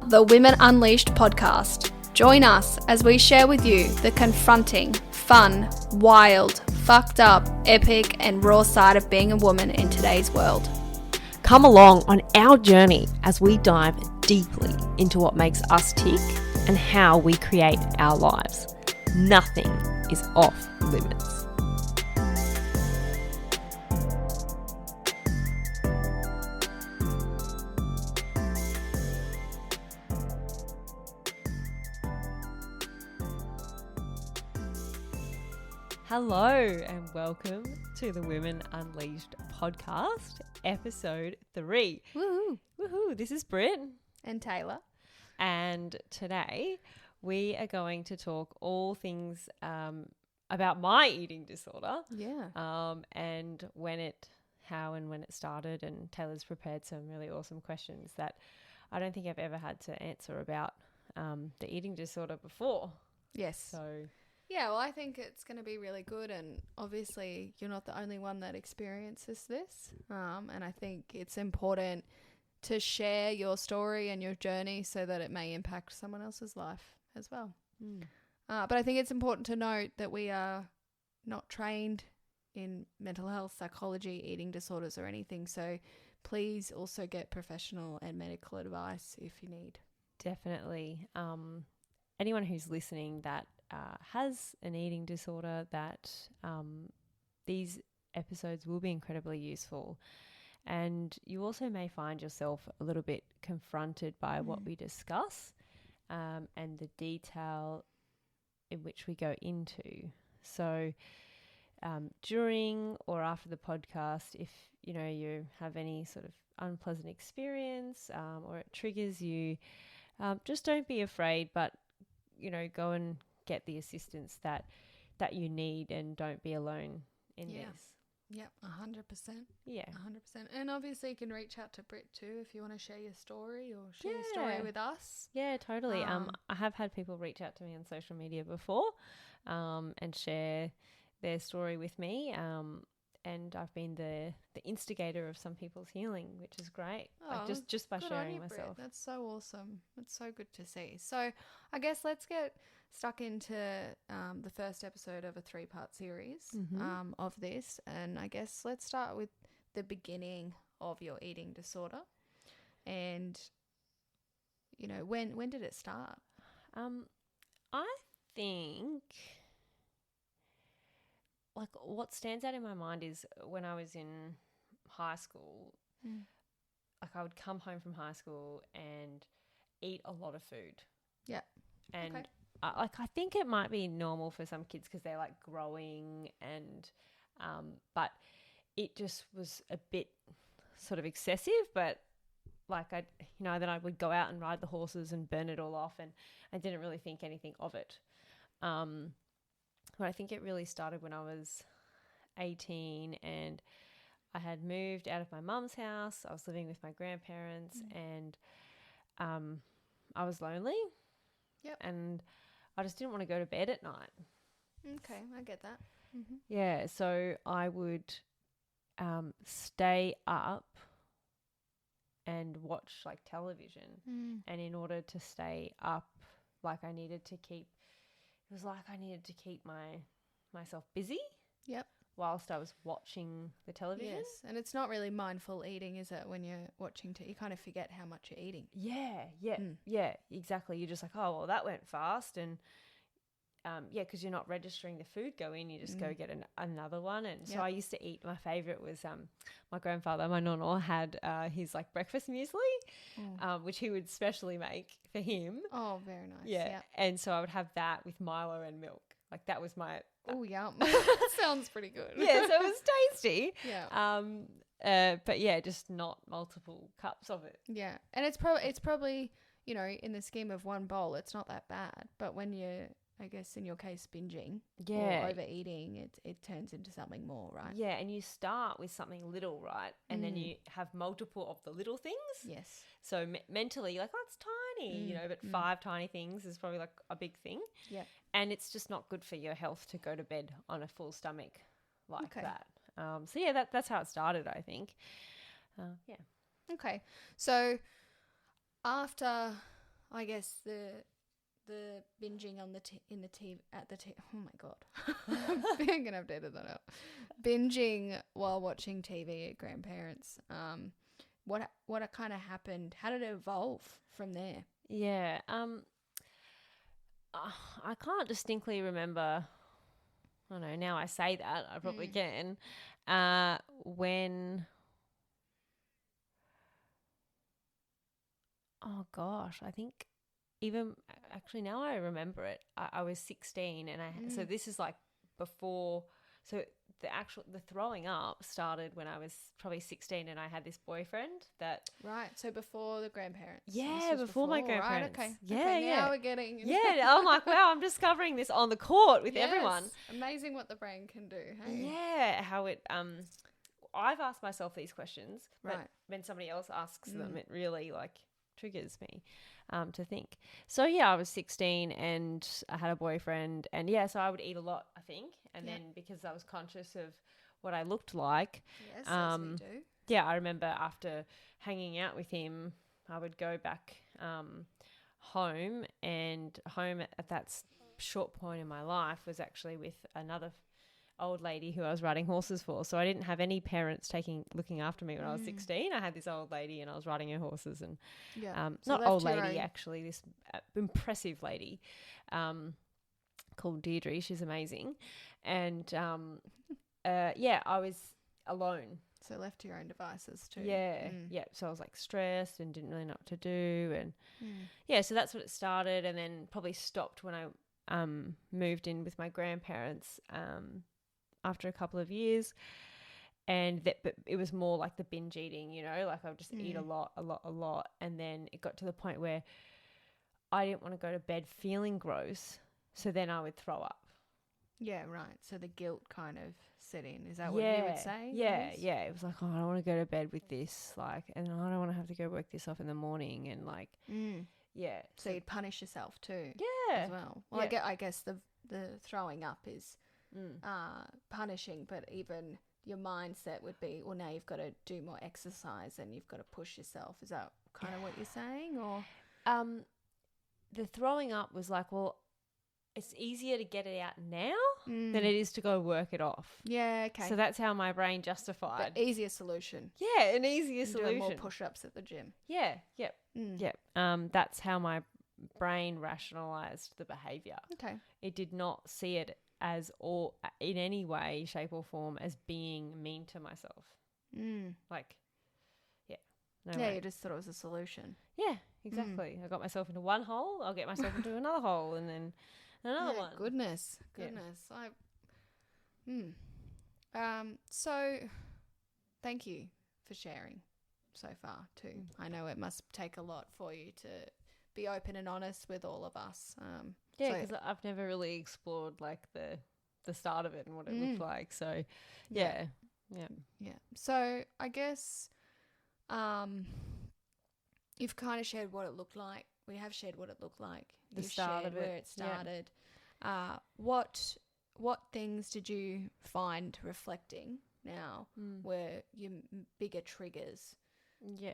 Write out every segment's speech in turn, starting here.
the Women Unleashed podcast. Join us as we share with you the confronting, fun, wild, fucked up, epic, and raw side of being a woman in today's world. Come along on our journey as we dive deeply into what makes us tick and how we create our lives. Nothing is off limits. Hello and welcome to the Women Unleashed podcast, episode 3. Woohoo! Woohoo! This is Britt. And Taylor. And today we are going to talk all things about my eating disorder. Yeah. And how and when it started. And Taylor's prepared some really awesome questions that I don't think I've ever had to answer about the eating disorder before. Yes. So... yeah, well, I think it's going to be really good, and obviously you're not the only one that experiences this, and I think it's important to share your story and your journey so that it may impact someone else's life as well. But I think it's important to note that we are not trained in mental health, psychology, eating disorders or anything, so please also get professional and medical advice if you need. Definitely. Anyone who's listening that has an eating disorder, that these episodes will be incredibly useful. And you also may find yourself a little bit confronted by what we discuss and the detail in which we go into. So during or after the podcast, if you have any sort of unpleasant experience or it triggers you, just don't be afraid, but go and get the assistance that you need, and don't be alone in this. Yep, 100%. Yeah. 100%. And obviously you can reach out to Britt too if you want to share your story or share your story with us. Yeah, totally. I have had people reach out to me on social media before and share their story with me. And I've been the instigator of some people's healing, which is great. Just by sharing myself. Britt. That's so awesome. That's so good to see. So I guess let's get stuck into the first episode of a 3-part series of this. And I guess let's start with the beginning of your eating disorder. And, when did it start? I think... like what stands out in my mind is when I was in high school, like I would come home from high school and eat a lot of food. Yeah. And I think it might be normal for some kids because they're like growing and, but it just was a bit sort of excessive, but like then I would go out and ride the horses and burn it all off, and I didn't really think anything of it. But I think it really started when I was 18 and I had moved out of my mum's house. I was living with my grandparents and I was lonely. Yep. And I just didn't want to go to bed at night. Okay, I get that. Mm-hmm. Yeah, so I would stay up and watch like television. And in order to stay up, like I needed to keep myself busy. Yep. Whilst I was watching the television. Yes, and it's not really mindful eating, is it? When you're watching, you kind of forget how much you're eating. Yeah, exactly. You're just like, oh, well, that went fast. And because you're not registering the food go in, you just go get another one. And so I used to eat, my favourite was my grandfather, my nono, had his like breakfast muesli, which he would specially make for him. Oh, very nice. Yeah. And so I would have that with Milo and milk. Like that was my... oh, yum. That sounds pretty good. Yeah, so it was tasty. Yeah. But yeah, just not multiple cups of it. Yeah. And it's probably, in the scheme of one bowl, it's not that bad. But when you're, I guess in your case, binging or overeating, it turns into something more, right? Yeah, and you start with something little, right? And then you have multiple of the little things. Yes. So mentally, you're like, oh, it's tiny, but 5 tiny things is probably like a big thing. Yeah. And it's just not good for your health to go to bed on a full stomach like that. So yeah, that's how it started, I think. Yeah. Okay. So after I guess the binging on the oh my god, I'm gonna have to edit that out. Binging while watching TV at grandparents. What kind of happened? How did it evolve from there? Yeah. I can't distinctly remember. I don't know. Now I say that, I probably can. When. Oh gosh, I think even actually now I remember it. I was 16, and so this is like before. So the throwing up started when I was probably 16, and I had this boyfriend that. Right. So before the grandparents. Yeah, before my grandparents. Right. Okay. Yeah, okay, yeah. Now we're getting. Yeah, I'm like, wow, I'm discovering this on the court with Yes. everyone. Amazing what the brain can do. Hey? Yeah, how it. I've asked myself these questions, but Right. when somebody else asks them, it really like triggers me to think. So yeah, I was 16 and I had a boyfriend, and yeah, so I would eat a lot, I think, and then because I was conscious of what I looked like, Yes, as we do. yeah, I remember after hanging out with him, I would go back home, and home at that short point in my life was actually with another old lady who I was riding horses for. So I didn't have any parents looking after me when I was 16. I had this old lady and I was riding her horses, and So not old left your lady own- actually, this impressive lady called Deirdre. She's amazing. And yeah, I was alone. So left to your own devices too. Yeah, yeah. So I was like stressed and didn't really know what to do, and yeah, so that's what it started, and then probably stopped when I moved in with my grandparents after a couple of years, and but it was more like the binge eating, you know, like I would just eat a lot, and then it got to the point where I didn't want to go to bed feeling gross, so then I would throw up. Yeah, right. So the guilt kind of set in. Is that what you would say? Yeah, yeah. It was like, oh, I don't want to go to bed with this, like, and I don't want to have to go work this off in the morning, and like, yeah. So you'd punish yourself too. Yeah. As well. Well, I guess the throwing up is punishing, but even your mindset would be, well, now you've got to do more exercise and you've got to push yourself. Is that kind of what you're saying, or? The throwing up was like, well, it's easier to get it out now than it is to go work it off. Yeah, okay. So that's how my brain justified. The easier solution. Yeah, an easier solution. Doing more push-ups at the gym. Yeah, yep, yep. That's how my brain rationalized the behavior. Okay. It did not see it as, or in any way, shape or form, as being mean to myself. Like, yeah. No way. You just thought it was a solution. Yeah, exactly. I got myself into one hole, I'll get myself into another hole, and then another one. Goodness. So thank you for sharing so far too. I know it must take a lot for you to be open and honest with all of us. Yeah, because I've never really explored like the start of it and what it looked like. So yeah. So I guess you've kind of shared what it looked like. We have shared what it looked like. The You've start shared of it. where it started. What things did you find reflecting now were your bigger triggers? Yeah.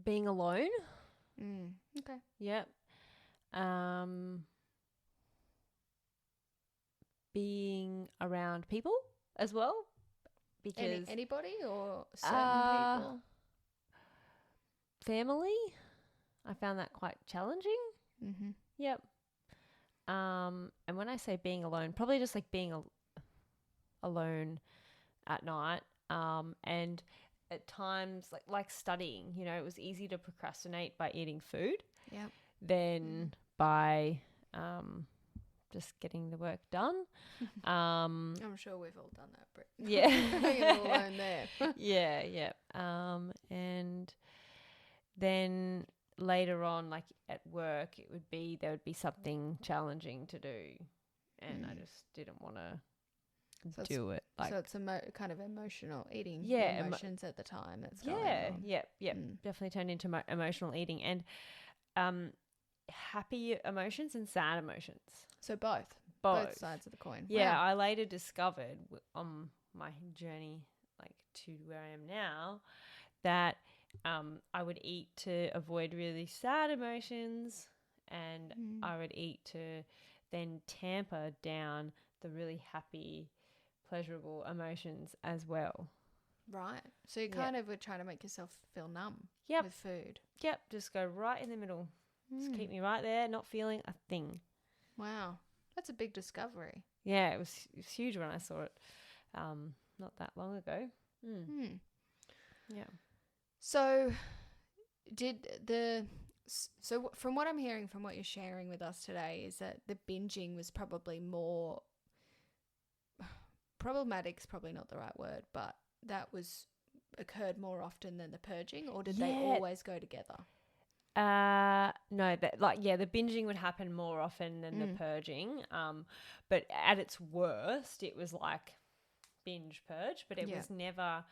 Being alone. Okay. Yep. Being around people as well, because Anybody or certain people? Family, I found that quite challenging. Yep. And when I say being alone, probably just like being alone at night, and at times like studying, you know, it was easy to procrastinate by eating food than by just getting the work done. I'm sure we've all done that, Britt. Yeah. You're all alone there. Yeah. And then later on, like at work, there would be something challenging to do, and I just didn't want to do it. Like, so it's kind of emotional eating. Yeah, emotions at the time. That's going on. Yeah. Definitely turned into emotional eating, and happy emotions and sad emotions. So both sides of the coin. Yeah, Wow. I later discovered on my journey, like to where I am now, that I would eat to avoid really sad emotions, and I would eat to then tamper down the really happy, pleasurable emotions as well. Right. So you kind of were trying to make yourself feel numb with food. Yep. Just go right in the middle. Just keep me right there, not feeling a thing. Wow. That's a big discovery. Yeah, it was huge when I saw it not that long ago. Yeah. So from what I'm hearing from what you're sharing with us today is that the binging was probably more problematic's probably not the right word, but that occurred more often than the purging, or did they always go together? No, the binging would happen more often than the purging. But at its worst, it was like binge purge, but it was never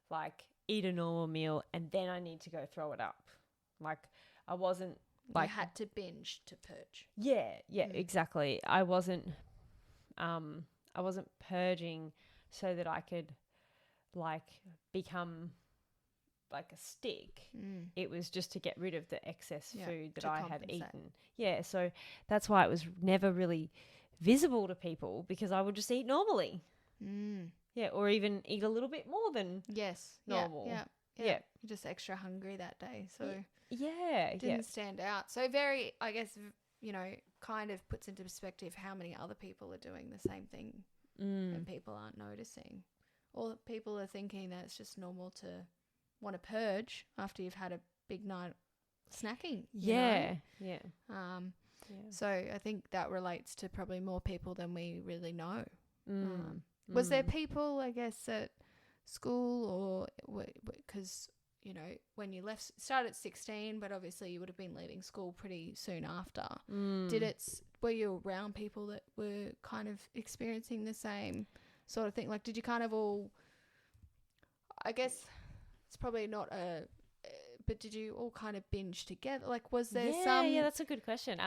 like eat a normal meal and then I need to go throw it up. Like I wasn't like you had to binge to purge. Yeah, exactly. I wasn't purging so that I could like become like a stick. It was just to get rid of the excess food that I had eaten. Yeah, so that's why it was never really visible to people, because I would just eat normally. Yeah, or even eat a little bit more than normal. Yeah. You're just extra hungry that day, so it didn't stand out. So very, I guess, kind of puts into perspective how many other people are doing the same thing and people aren't noticing. Or people are thinking that it's just normal to want to purge after you've had a big night snacking. You know? So I think that relates to probably more people than we really know. Was there people, I guess, at school, or because when you started at 16, but obviously you would have been leaving school pretty soon after. Were you around people that were kind of experiencing the same sort of thing? Like, did you kind of all, I guess it's probably not but did you all kind of binge together? Like, was there some? Yeah, that's a good question.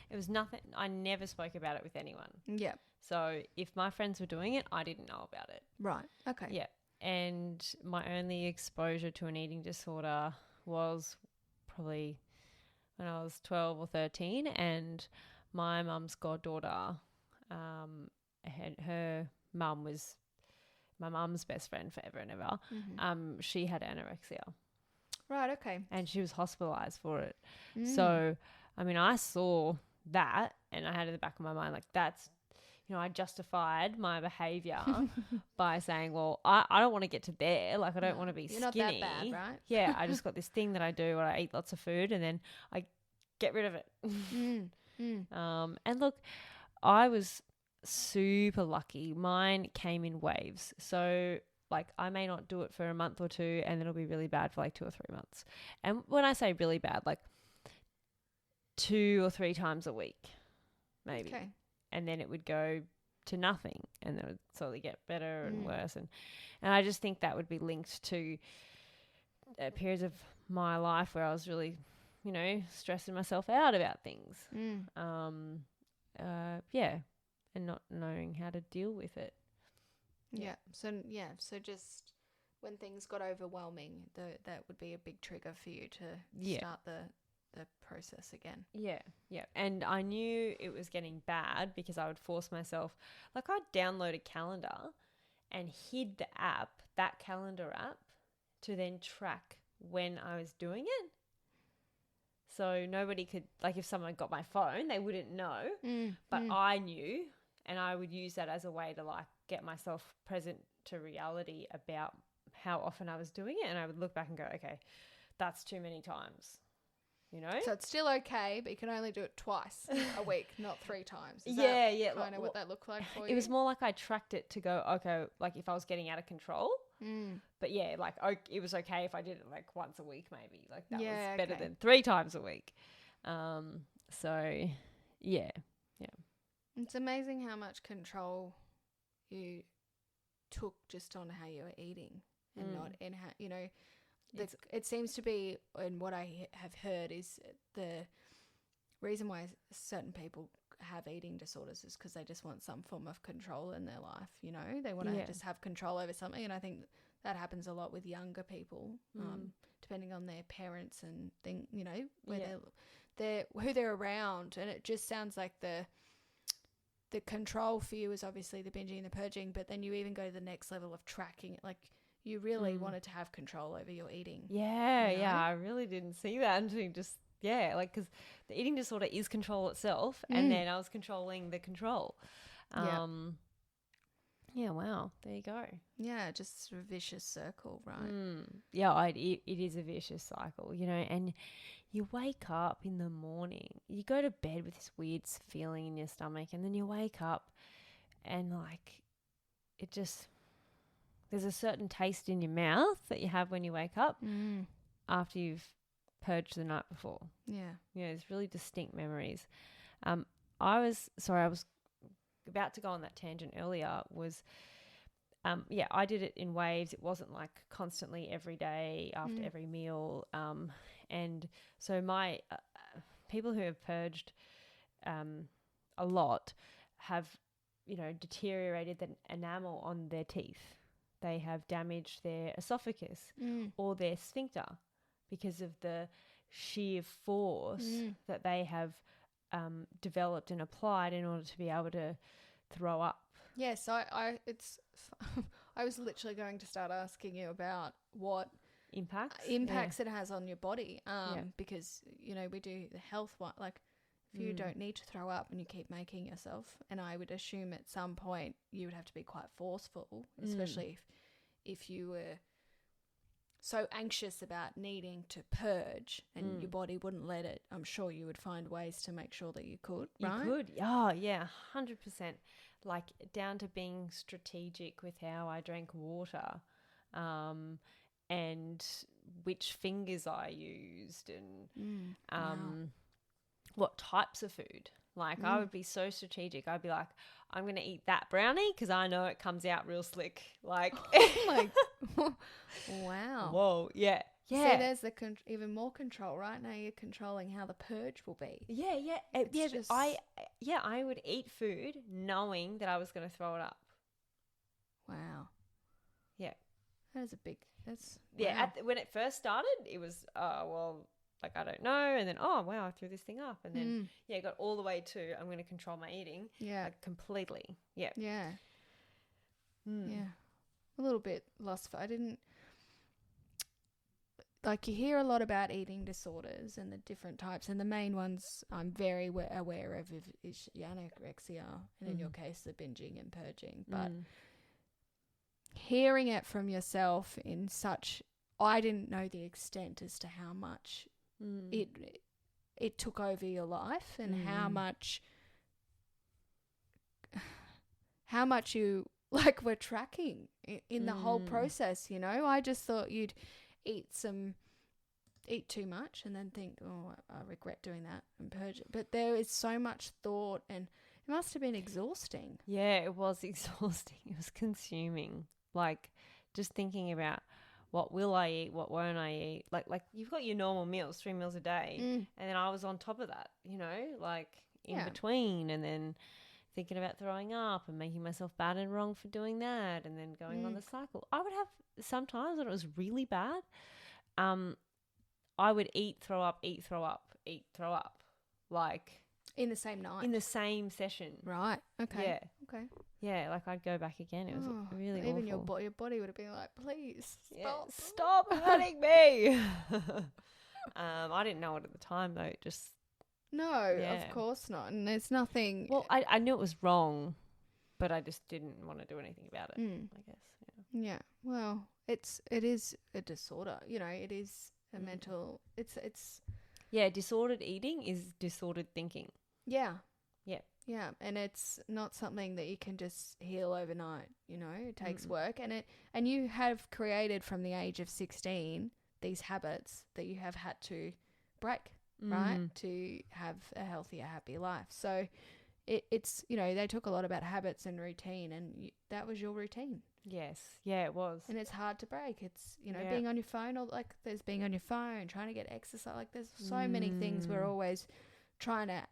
It was nothing. I never spoke about it with anyone. Yeah. So if my friends were doing it, I didn't know about it. Right. Okay. Yeah. And my only exposure to an eating disorder was probably when I was 12 or 13, and my mum's goddaughter, her mum was my mum's best friend forever and ever. She had anorexia. Right, okay. And she was hospitalised for it. So, I mean, I saw that and I had in the back of my mind, like, that's, I justified my behaviour by saying, well, I don't want to get to there. Like, I don't want to be skinny. You're not that bad, right? Yeah, I just got this thing that I do where I eat lots of food and then I get rid of it. And look, I was super lucky. Mine came in waves. So like I may not do it for a month or two and it'll be really bad for like 2 or 3 months. And when I say really bad, like 2 or 3 times a week, maybe. Okay. And then it would go to nothing and then it would slowly get better and worse. And I just think that would be linked to periods of my life where I was really, stressing myself out about things. And not knowing how to deal with it. Yeah. So just when things got overwhelming, that would be a big trigger for you to start the process again. Yeah. And I knew it was getting bad because I would force myself. Like I'd download a calendar and hid the app, that calendar app, to then track when I was doing it. So nobody could, like if someone got my phone, they wouldn't know, but I knew, and I would use that as a way to like get myself present to reality about how often I was doing it. And I would look back and go, okay, that's too many times, So it's still okay, but you can only do it twice a week, not 3 times. Is that kind of what that looked like for you? It was more like I tracked it to go, okay, like if I was getting out of control. But yeah, like it was okay if I did it like once a week maybe. Like that was better than 3 times a week. So yeah. It's amazing how much control you took just on how you were eating and not in how, it seems to be, and what I have heard is the reason why certain people have eating disorders is because they just want some form of control in their life. They want to just have control over something, and I think that happens a lot with younger people, depending on their parents and where they're who they're around. And it just sounds like the control for you is obviously the binging and the purging, but then you even go to the next level of tracking it. Like you really wanted to have control over your eating. Yeah, I really didn't see that until just, like, because the eating disorder is control itself, and then I was controlling the control. Yeah, wow, there you go. Yeah, just sort of vicious circle, right? Yeah, it is a vicious cycle, and you wake up in the morning, you go to bed with this weird feeling in your stomach, and then you wake up and like it just, there's a certain taste in your mouth that you have when you wake up after you've purged the night before. Yeah. It's really distinct memories. I was about to go on that tangent earlier was, I did it in waves. It wasn't like constantly every day after every meal. And so my people who have purged a lot have, deteriorated the enamel on their teeth. They have damaged their esophagus or their sphincter because of the sheer force that they have developed and applied in order to be able to throw up. Yes, I was literally going to start asking you about what impacts it has on your body, because we do the health one, like if you don't need to throw up and you keep making yourself, and I would assume at some point you would have to be quite forceful, especially if you were so anxious about needing to purge and your body wouldn't let it. I'm sure you would find ways to make sure that you could, right? You could. Oh, yeah, 100%. Like down to being strategic with how I drank water, and which fingers I used, and what types of food. Like I would be so strategic. I'd be like, I'm going to eat that brownie because I know it comes out real slick. Like, wow. Whoa, yeah. So there's the even more control, right? Now you're controlling how the purge will be. I would eat food knowing that I was going to throw it up. Wow. Yeah. Wow. When it first started, it was, like, I don't know. And then, wow, I threw this thing up. And then, it got all the way to, I'm going to control my eating. Yeah. Like, completely. Yeah. Yeah. Yeah. A little bit lost. I didn't, like, you hear a lot about eating disorders and the different types. And the main ones I'm very aware of is anorexia. And in your case, the binging and purging. But hearing it from yourself in such, I didn't know the extent as to how much it took over your life and how much you like were tracking in the whole process. I just thought you'd eat too much and then think, I regret doing that and purge it. But there is so much thought, and it must have been exhausting. Yeah, it was exhausting. It was consuming. Like just thinking about, what will I eat? What won't I eat? Like you've got your normal meals, 3 meals a day. And then I was on top of that, like in between, and then thinking about throwing up and making myself bad and wrong for doing that, and then going on the cycle. I would have sometimes when it was really bad, I would eat, throw up, eat, throw up, eat, throw up. Like in the same night. In the same session. Right. Okay. Yeah. Okay. Yeah, like I'd go back again. It was really even awful. your body would have been like, please stop. Stop hurting me. I didn't know it at the time though. Of course not. And there's nothing. Well, I knew it was wrong, but I just didn't want to do anything about it, I guess. Yeah. Well, it is a disorder. It is a mental. It's. Yeah, disordered eating is disordered thinking. Yeah. Yeah. Yeah, and it's not something that you can just heal overnight, it takes work, and you have created from the age of 16 these habits that you have had to break, right, to have a healthier, happier life. So it's, they talk a lot about habits and routine, and that was your routine. Yes. Yeah, it was. And it's hard to break. It's, being on your phone, or like there's being on your phone, trying to get exercise, like there's so many things we're always trying to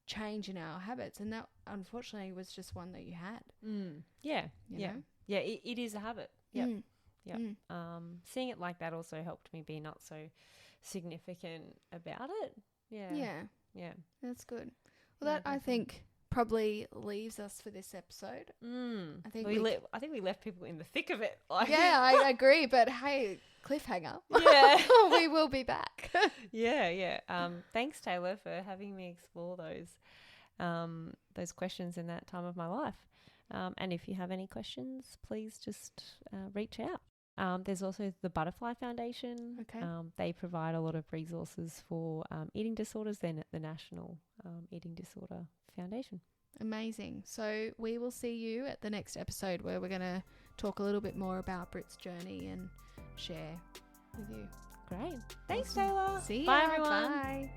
change in our habits, and that unfortunately was just one that you had. Yeah. Yeah. Yeah, it is a habit. Yeah. Yeah. Seeing it like that also helped me be not so significant about it. Yeah. Yeah. Yeah. That's good. Yeah, Well, that I definitely. think probably leaves us for this episode. I think think we left people in the thick of it. Like, Yeah, I agree. But hey, cliffhanger. Yeah. We will be back. Yeah. Thanks, Taylor, for having me explore those questions in that time of my life. And if you have any questions, please just reach out. There's also the Butterfly Foundation. Okay. They provide a lot of resources for eating disorders. Then at the National Eating Disorder Foundation. Amazing. So we will see you at the next episode where we're going to talk a little bit more about Britt's journey and share with you. Great. Thanks, Awesome. Taylor. See ya. Bye, everyone. Bye.